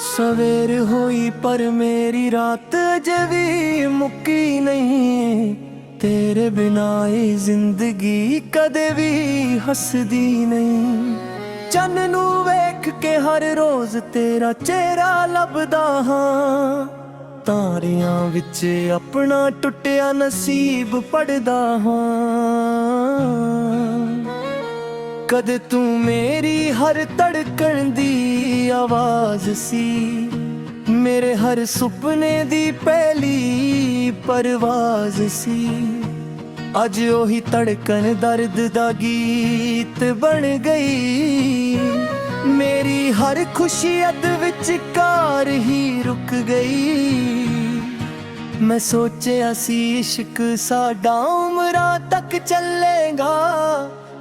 सवेर होई पर मेरी रात अजे भी मुक्की नहीं। तेरे बिना ये जिंदगी कदे भी हसदी नहीं। चन्न नू वेख के हर रोज तेरा चेहरा लभदा हां। तारियां विच अपना टुटिया नसीब पढ़दा हां। कद तू मेरी हर धड़कन दी आवाज सी। मेरे हर सुपने दी पहली परवाज सी। अज ओही धड़कन दर्द दा गीत बन गई। मेरी हर खुशी अद विचकार ही रुक गई। मैं सोचिया सी इश्क साडा उमरां तक चलेगा।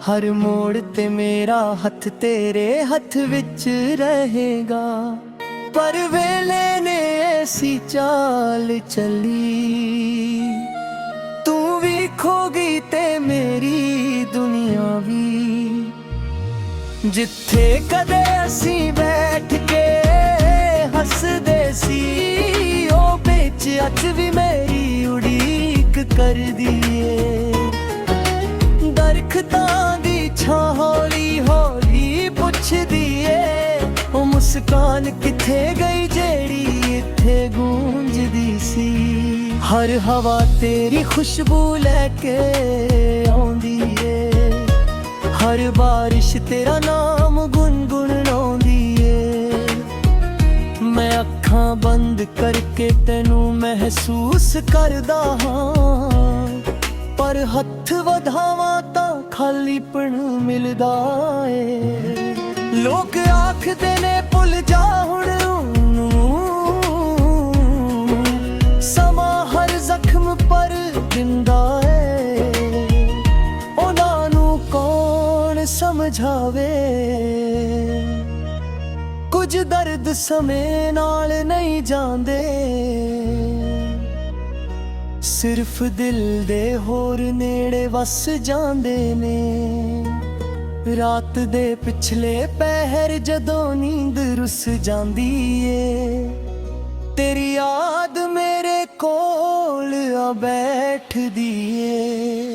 हर मोड़ ते मेरा हथ तेरे हथ विच रहेगा। पर वेले ने ऐसी चाल चली। तू भी खो गई ते मेरी दुनिया भी। जिथे कदे असी बैठ के हसदे सी, ओ बिच अज भी मेरी उड़ीक कर दिए। दरख्तां दी छां हौली हौली पुछदी ए, ओ मुस्कान किथे गई जेड़ी इत्थे गूंजदी सी। हर हवा तेरी खुशबू लैके आउंदी ए। हर बारिश तेरा नाम गुनगुनाउंदी ए। मैं अखां बंद करके तैनू महसूस करदा हां। पर हथ वधावां तां खालीपन मिलदा ए। लोग आखदे ने भुल जा हुण ओनू, समां हर जख्म पर दिंदा ए। उन्हां नू कौन समझावे, कुछ दर्द समय नाल नहीं जांदे। सिर्फ दिल दे होर नेड़े वस जांदे ने। रात दे पिछले पहर जदों नींद रुस जांदी ए, तेरी याद मेरे कोल आ बैठदी ए।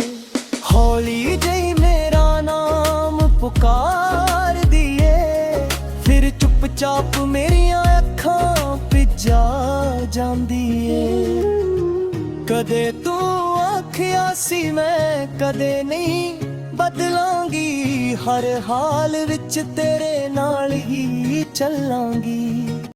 हौली जई मेरा नाम पुकार दिए, फिर चुपचाप मेरियां अखां पिजा जांदी ए। कदे तू आखिया सी मैं कदे नहीं बदलांगी। हर हाल विच तेरे नाल ही चलांगी।